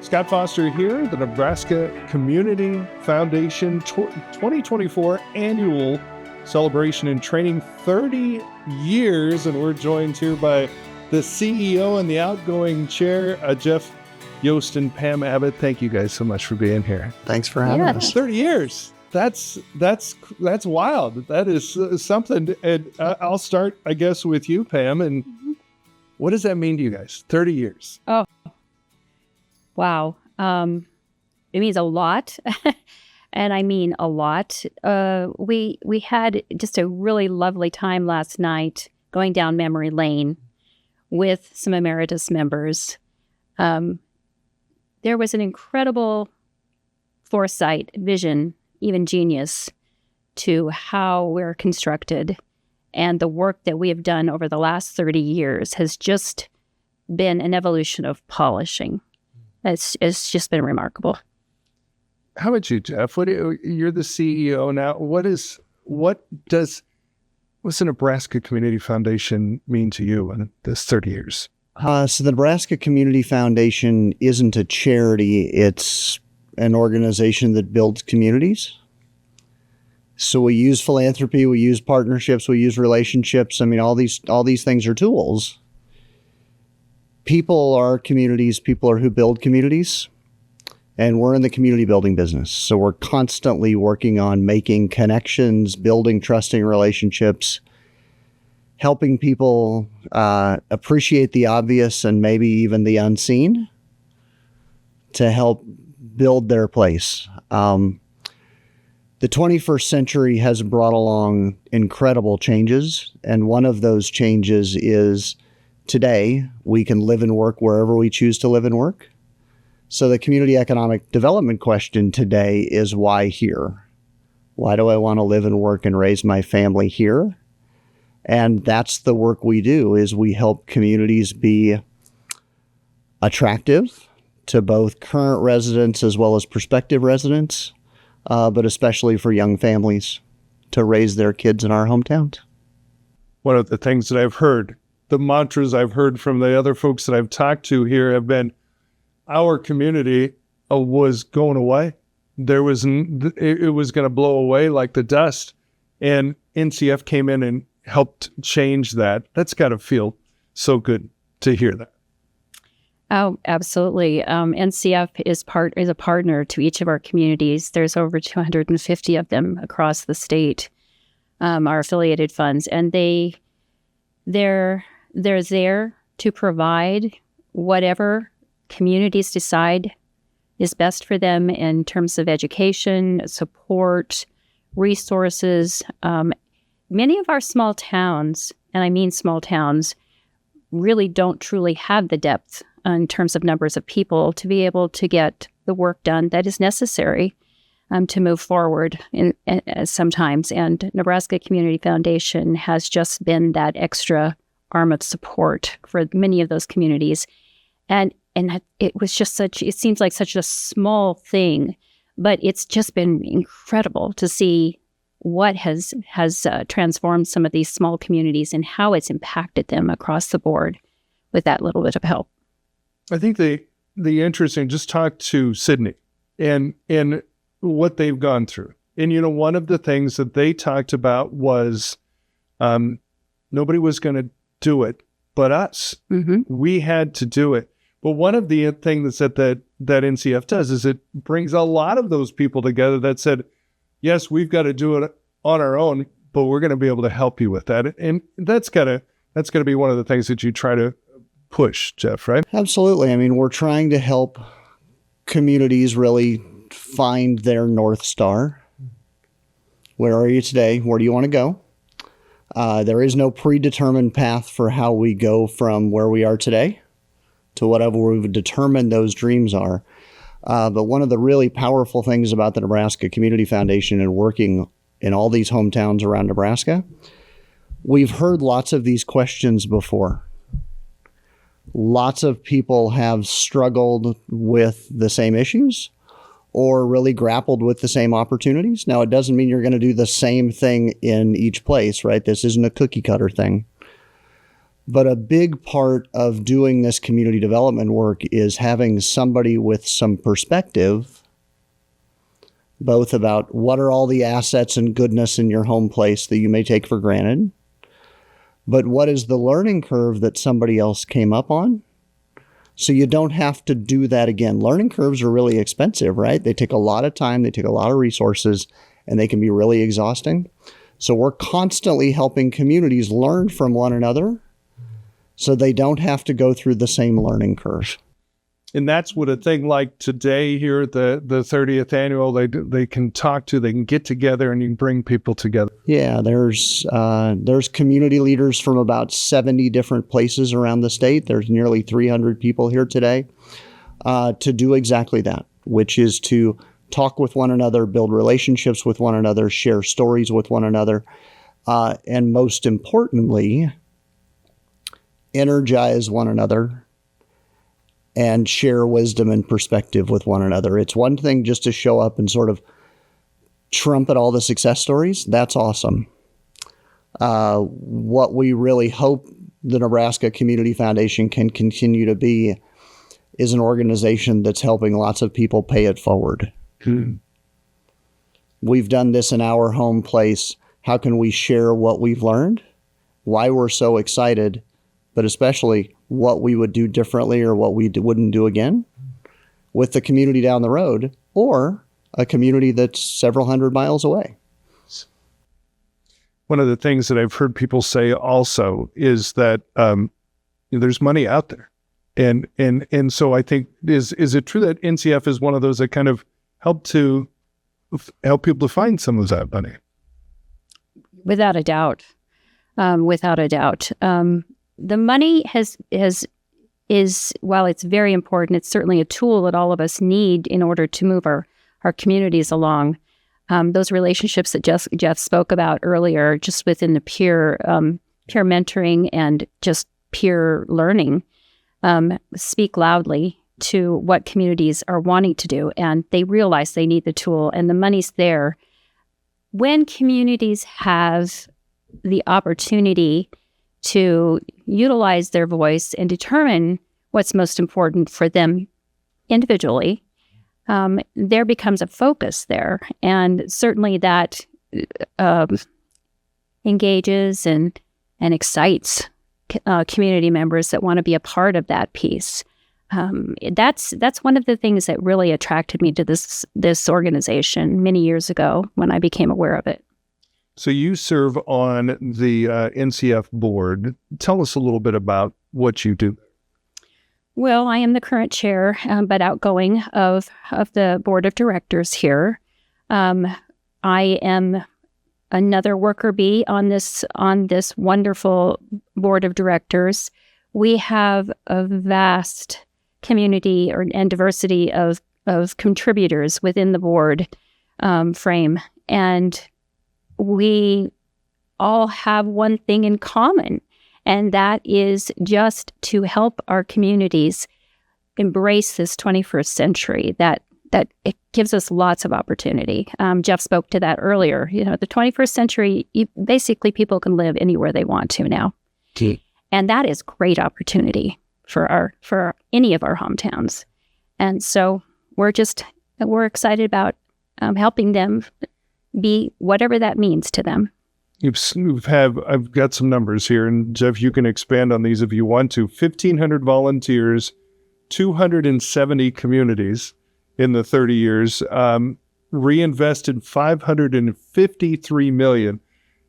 Scott Foster here, the Nebraska Community Foundation 2024 annual celebration and training, 30 years. And we're joined here by the CEO and the outgoing chair, Jeff Yost and Pam Abbott. Thank you guys so much for being here. Thanks for having us. 30 years. That's wild. That is something. And I'll start, I guess, with you, Pam. And what does that mean to you guys? 30 years. Oh, wow. It means a lot. And I mean a lot. We had just a really lovely time last night going down memory lane with some emeritus members. There was an incredible foresight, vision, even genius to how we're constructed. And the work that we have done over the last 30 years has just been an evolution of polishing. It's just been remarkable. How about you, Jeff? You're the CEO now. What's the Nebraska Community Foundation mean to you in this 30 years? So the Nebraska Community Foundation isn't a charity. It's an organization that builds communities. So we use philanthropy, we use partnerships, we use relationships. I mean, all these things are tools. People are communities. People are who build communities. And we're in the community building business. So we're constantly working on making connections, building trusting relationships, helping people appreciate the obvious and maybe even the unseen to help build their place. The 21st century has brought along incredible changes, and one of those changes is today we can live and work wherever we choose to live and work. So the community economic development question today is why here? Why do I want to live and work and raise my family here? And that's the work we do, is we help communities be attractive to both current residents as well as prospective residents, but especially for young families to raise their kids in our hometowns. One of the things that I've heard, the mantras I've heard from the other folks that I've talked to here have been, our community was going away. It was going to blow away like the dust. And NCF came in and helped change that. That's got to feel so good to hear that. Oh, absolutely. NCF is a partner to each of our communities. There's over 250 of them across the state, our affiliated funds, and they're there to provide whatever communities decide is best for them in terms of education, support, resources. Many of our small towns, and I mean small towns, really don't truly have the depth in terms of numbers of people to be able to get the work done that is necessary to move forward sometimes. And Nebraska Community Foundation has just been that extra arm of support for many of those communities. And it was just it seems like such a small thing, but it's just been incredible to see what has transformed some of these small communities and how it's impacted them across the board with that little bit of help. I think the interesting, just talk to Sydney and what they've gone through. And, one of the things that they talked about was nobody was going to do it but us. Mm-hmm. We had to do it. But one of the things that NCF does is it brings a lot of those people together that said, yes, we've got to do it on our own, but we're going to be able to help you with that. And that's got to be one of the things that you try to push, Jeff, right? Absolutely. I mean, we're trying to help communities really find their North Star. Where are you today? Where do you want to go? There is no predetermined path for how we go from where we are today to whatever we've determined those dreams are. But one of the really powerful things about the Nebraska Community Foundation and working in all these hometowns around Nebraska, we've heard lots of these questions before. Lots of people have struggled with the same issues or really grappled with the same opportunities. Now, it doesn't mean you're going to do the same thing in each place, right? This isn't a cookie cutter thing. But a big part of doing this community development work is having somebody with some perspective, both about what are all the assets and goodness in your home place that you may take for granted, but what is the learning curve that somebody else came up on? So you don't have to do that again. Learning curves are really expensive, right? They take a lot of time, they take a lot of resources, and they can be really exhausting. So we're constantly helping communities learn from one another so they don't have to go through the same learning curve. And that's what a thing like today here at the 30th annual, they can talk to, they can get together, and you can bring people together. Yeah, there's community leaders from about 70 different places around the state. There's nearly 300 people here today to do exactly that, which is to talk with one another, build relationships with one another, share stories with one another, and most importantly, energize one another and share wisdom and perspective with one another. It's one thing just to show up and sort of trumpet all the success stories. That's awesome. What we really hope the Nebraska Community Foundation can continue to be is an organization that's helping lots of people pay it forward. We've done this in our home place. How can we share what we've learned, why we're so excited, but especially what we would do differently or what we wouldn't do again with the community down the road or a community that's several hundred miles away. One of the things that I've heard people say also is that there's money out there. And so I think, is it true that NCF is one of those that kind of help people to find some of that money? Without a doubt. Without a doubt. The money is while it's very important, it's certainly a tool that all of us need in order to move our communities along. Those relationships that Jeff spoke about earlier, just within the peer mentoring and just peer learning, speak loudly to what communities are wanting to do, and they realize they need the tool, and the money's there. When communities have the opportunity to utilize their voice and determine what's most important for them individually, there becomes a focus there. And certainly that engages and excites community members that want to be a part of that piece. That's one of the things that really attracted me to this organization many years ago when I became aware of it. So you serve on the NCF board. Tell us a little bit about what you do. Well, I am the current chair, but outgoing of the board of directors here. I am another worker bee on this wonderful board of directors. We have a vast community and diversity of contributors within the board frame, and we all have one thing in common, and that is just to help our communities embrace this 21st century that it gives us lots of opportunity. Jeff spoke to that earlier. You know, the 21st century, basically people can live anywhere they want to now. And that is great opportunity for any of our hometowns. And so we're excited about helping them be whatever that means to them. I've got some numbers here, and Jeff, you can expand on these if you want to. 1,500 volunteers, 270 communities in the 30 years, reinvested $553 million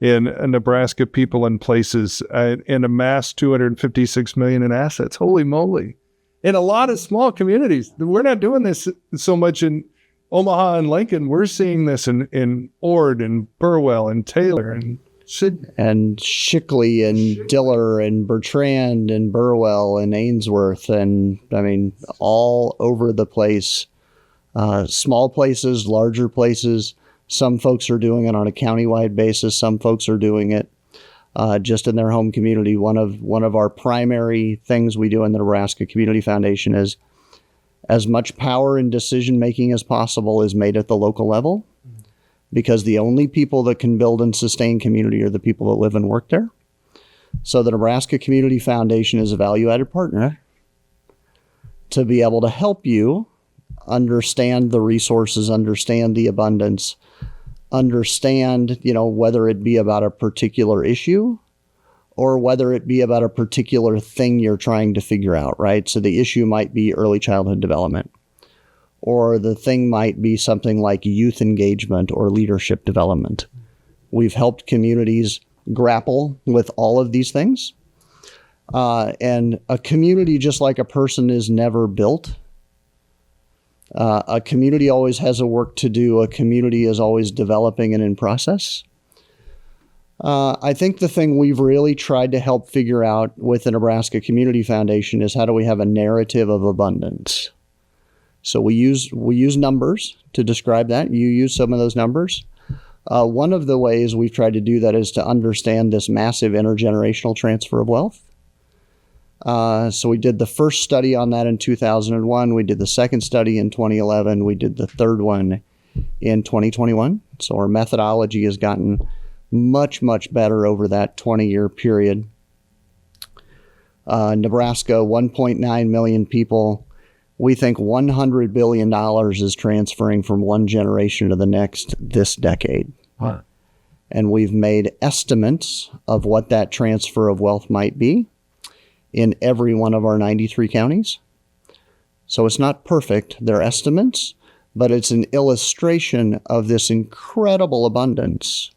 in Nebraska people and places, and amassed $256 million in assets. Holy moly. In a lot of small communities. We're not doing this so much in Omaha and Lincoln. We're seeing this in Ord and Burwell and Taylor and Sydney. And Shickley and Diller and Bertrand and Burwell and Ainsworth, and I mean, all over the place. Small places, larger places. Some folks are doing it on a countywide basis. Some folks are doing it just in their home community. One of our primary things we do in the Nebraska Community Foundation is as much power in decision making as possible is made at the local level, because the only people that can build and sustain community are the people that live and work there. So the Nebraska Community Foundation is a value-added partner to be able to help you understand the resources, understand the abundance, understand, whether it be about a particular issue or whether it be about a particular thing you're trying to figure out, right? So the issue might be early childhood development, or the thing might be something like youth engagement or leadership development. We've helped communities grapple with all of these things. And a community, just like a person, is never built. A community always has a work to do. A community is always developing and in process. I think the thing we've really tried to help figure out with the Nebraska Community Foundation is how do we have a narrative of abundance? So we use numbers to describe that. You use some of those numbers. One of the ways we've tried to do that is to understand this massive intergenerational transfer of wealth. So we did the first study on that in 2001. We did the second study in 2011. We did the third one in 2021. So our methodology has gotten much, much better over that 20-year period. Nebraska, 1.9 million people. We think $100 billion is transferring from one generation to the next this decade. Wow. And we've made estimates of what that transfer of wealth might be in every one of our 93 counties. So it's not perfect, they're estimates, but it's an illustration of this incredible abundance.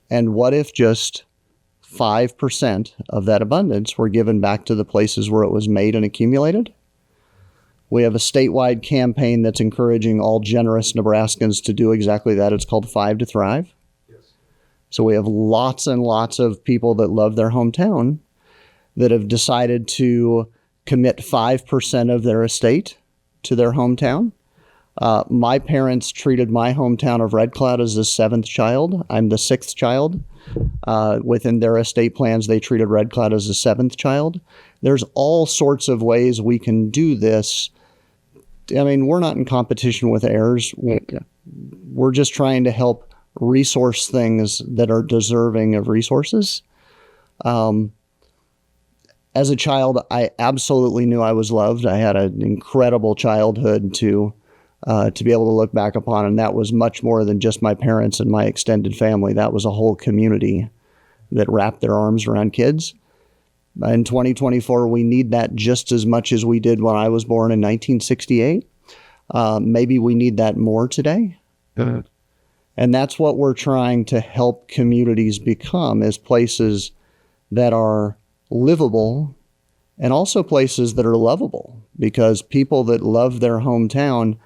And what if just 5% of that abundance were given back to the places where it was made and accumulated? We have a statewide campaign that's encouraging all generous Nebraskans to do exactly that. It's called 5 to Thrive. Yes. So we have lots and lots of people that love their hometown that have decided to commit 5% of their estate to their hometown. My parents treated my hometown of Red Cloud as the 7th child. I'm the 6th child. Within their estate plans, they treated Red Cloud as the 7th child. There's all sorts of ways we can do this. I mean, we're not in competition with heirs. We're just trying to help resource things that are deserving of resources. As a child, I absolutely knew I was loved. I had an incredible childhood to be able to look back upon, and that was much more than just my parents and my extended family. That was a whole community that wrapped their arms around kids. In 2024, we need that just as much as we did when I was born in 1968. Maybe we need that more today. Good. And that's what we're trying to help communities become, is places that are livable and also places that are lovable, because people that love their hometown,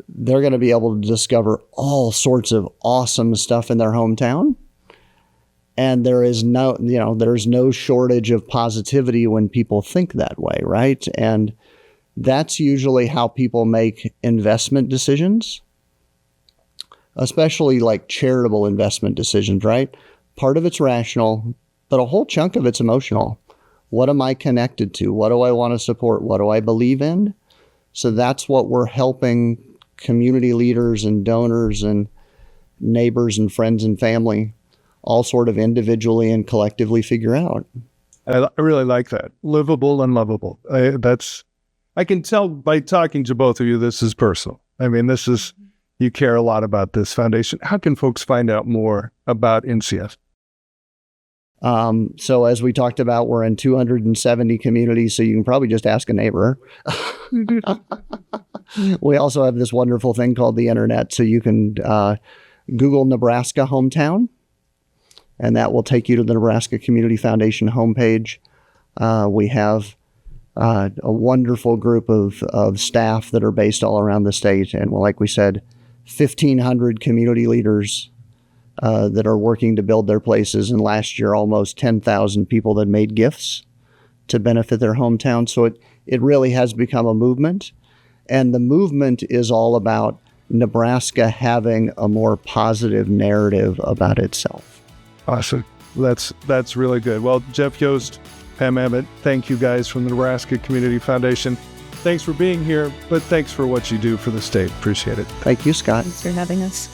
they're going to be able to discover all sorts of awesome stuff in their hometown. And there's no shortage of positivity when people think that way, right? And that's usually how people make investment decisions, especially like charitable investment decisions, right? Part of it's rational, but a whole chunk of it's emotional. What am I connected to? What do I want to support? What do I believe in? So that's what we're helping community leaders and donors and neighbors and friends and family all sort of individually and collectively figure out. I really like that. Livable and lovable. I can tell by talking to both of you, this is personal. I mean, you care a lot about this foundation. How can folks find out more about NCF? So as we talked about, we're in 270 communities, so you can probably just ask a neighbor. We also have this wonderful thing called the internet, so you can Google Nebraska hometown, and that will take you to the Nebraska Community Foundation homepage. We have a wonderful group of staff that are based all around the state, and like we said, 1,500 community leaders that are working to build their places. And last year, almost 10,000 people that made gifts to benefit their hometown. So it really has become a movement. And the movement is all about Nebraska having a more positive narrative about itself. Awesome. That's really good. Well, Jeff Yost, Pam Abbott, thank you guys from the Nebraska Community Foundation. Thanks for being here, but thanks for what you do for the state. Appreciate it. Thank you, Scott. Thanks for having us.